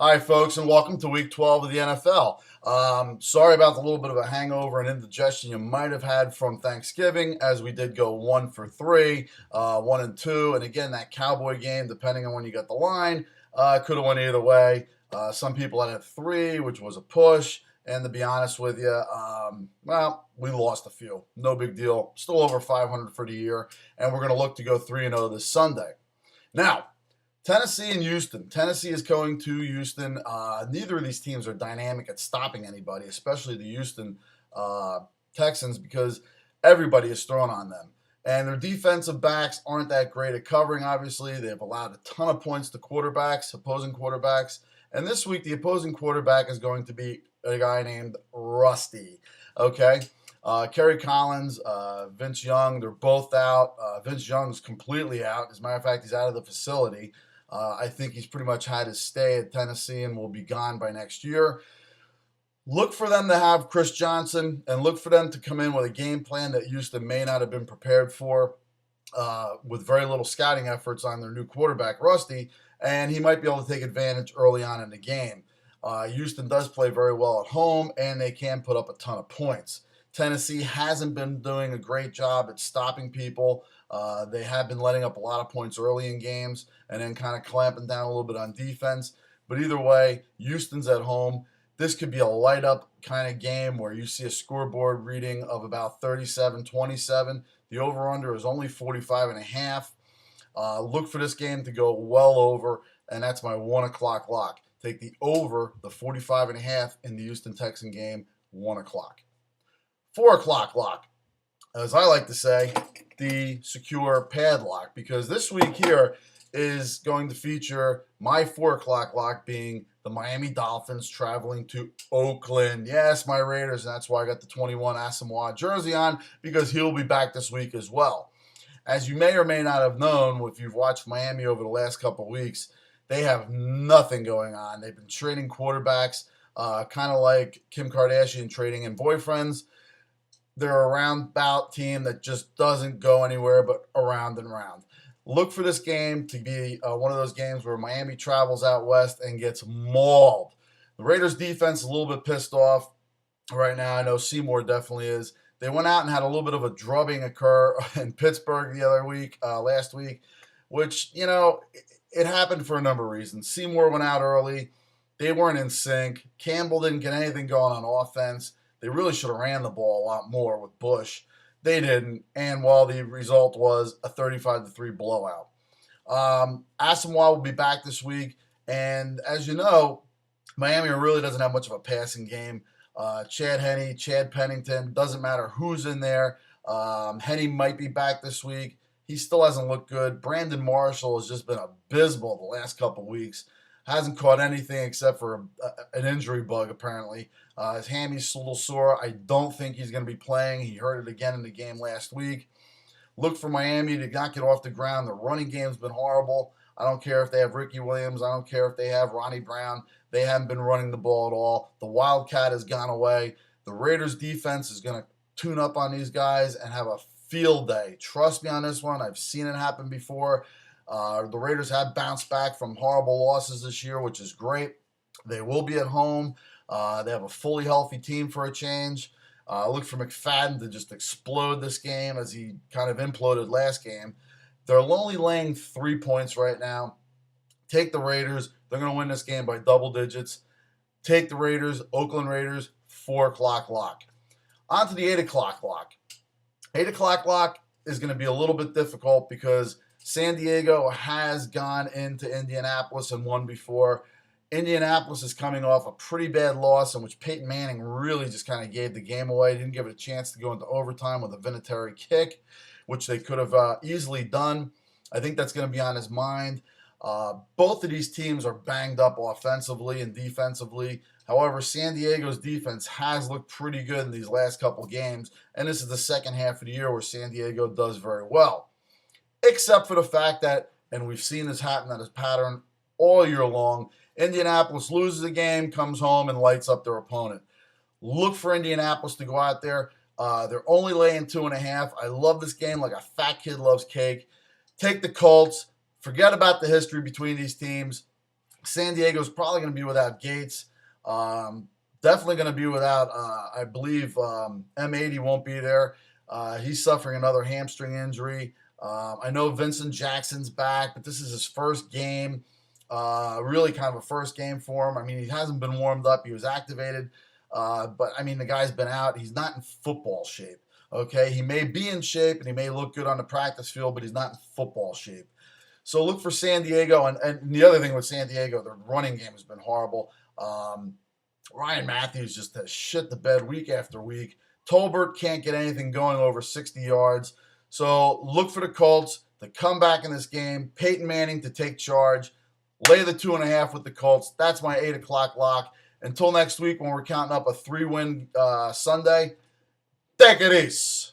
Hi, folks, and welcome to Week 12 of the NFL. Sorry about the little bit of a hangover and indigestion you might have had from Thanksgiving, as we did go 1 for 3, 1 and 2, and again that Cowboy game, depending on when you got the line, could have went either way. Some people had a 3, which was a push, and to be honest with you, we lost a few. No big deal. Still over 500 for the year, and we're going to look to go 3-0 this Sunday. Now, Tennessee and Houston. Tennessee is going to Houston. Neither of these teams are dynamic at stopping anybody, especially the Houston Texans, because everybody is thrown on them. And their defensive backs aren't that great at covering, obviously. They've allowed a ton of points to quarterbacks, opposing quarterbacks. And this week, the opposing quarterback is going to be a guy named Rusty. Okay? Kerry Collins, Vince Young, they're both out. Vince Young's completely out. As a matter of fact, he's out of the facility. I think he's pretty much had his stay at Tennessee and will be gone by next year. Look for them to have Chris Johnson and look for them to come in with a game plan that Houston may not have been prepared for with very little scouting efforts on their new quarterback, Rusty, and he might be able to take advantage early on in the game. Houston does play very well at home, and they can put up a ton of points. Tennessee hasn't been doing a great job at stopping people. They have been letting up a lot of points early in games and then kind of clamping down a little bit on defense. But either way, Houston's at home. This could be a light-up kind of game where you see a scoreboard reading of about 37-27. The over-under is only 45.5. Look for this game to go well over, and that's my 1 o'clock lock. Take the over, the 45.5 in the Houston Texan game, 1 o'clock. 4 o'clock lock, as I like to say, the secure padlock, because this week here is going to feature my 4 o'clock lock being the Miami Dolphins traveling to Oakland. Yes, my Raiders, and that's why I got the 21 Asamoah jersey on, because he'll be back this week as well. As you may or may not have known, if you've watched Miami over the last couple of weeks, they have nothing going on. They've been trading quarterbacks, kind of like Kim Kardashian trading in boyfriends. They're a roundabout team that just doesn't go anywhere but around and around. Look for this game to be one of those games where Miami travels out west and gets mauled. The Raiders' defense is a little bit pissed off right now. I know Seymour definitely is. They went out and had a little bit of a drubbing occur in Pittsburgh the other week, last week, which, it happened for a number of reasons. Seymour went out early. They weren't in sync. Campbell didn't get anything going on offense. They really should have ran the ball a lot more with Bush. They didn't, and the result was a 35-3 blowout. Asamoah will be back this week, and as you know, Miami really doesn't have much of a passing game. Chad Henne, Chad Pennington, doesn't matter who's in there. Henne might be back this week. He still hasn't looked good. Brandon Marshall has just been abysmal the last couple weeks. Hasn't caught anything except for an injury bug, apparently. His hammy's a little sore. I don't think he's going to be playing. He hurt it again in the game last week. Look for Miami to not get off the ground. The running game's been horrible. I don't care if they have Ricky Williams. I don't care if they have Ronnie Brown. They haven't been running the ball at all. The Wildcat has gone away. The Raiders' defense is going to tune up on these guys and have a field day. Trust me on this one. I've seen it happen before. The Raiders have bounced back from horrible losses this year, which is great. They will be at home. They have a fully healthy team for a change. Look for McFadden to just explode this game as he kind of imploded last game. They're only laying 3 points right now. Take the Raiders. They're going to win this game by double digits. Take the Raiders, Oakland Raiders, 4 o'clock lock. On to the 8 o'clock lock. 8 o'clock lock is going to be a little bit difficult because San Diego has gone into Indianapolis and won before. Indianapolis is coming off a pretty bad loss in which Peyton Manning really just kind of gave the game away. Didn't give it a chance to go into overtime with a Vinatieri kick, which they could have easily done. I think that's going to be on his mind. Both of these teams are banged up offensively and defensively. However, San Diego's defense has looked pretty good in these last couple games, and this is the second half of the year where San Diego does very well. Except for the fact that, and we've seen this happen, that is pattern all year long, Indianapolis loses a game, comes home, and lights up their opponent. Look for Indianapolis to go out there. They're only laying 2.5. I love this game like a fat kid loves cake. Take the Colts. Forget about the history between these teams. San Diego's probably going to be without Gates. Definitely going to be without, I believe, M80 won't be there. He's suffering another hamstring injury. I know Vincent Jackson's back, but this is his first game. Really kind of a first game for him. I mean, he hasn't been warmed up. He was activated. But, I mean, the guy's been out. He's not in football shape. Okay, he may be in shape and he may look good on the practice field, but he's not in football shape. So look for San Diego. And the other thing with San Diego, the running game has been horrible. Ryan Matthews just has shit the bed week after week. Tolbert can't get anything going over 60 yards. So look for the Colts to come back in this game. Peyton Manning to take charge. Lay the 2.5 with the Colts. That's my 8 o'clock lock. Until next week when we're counting up a 3-win Sunday. Take it easy.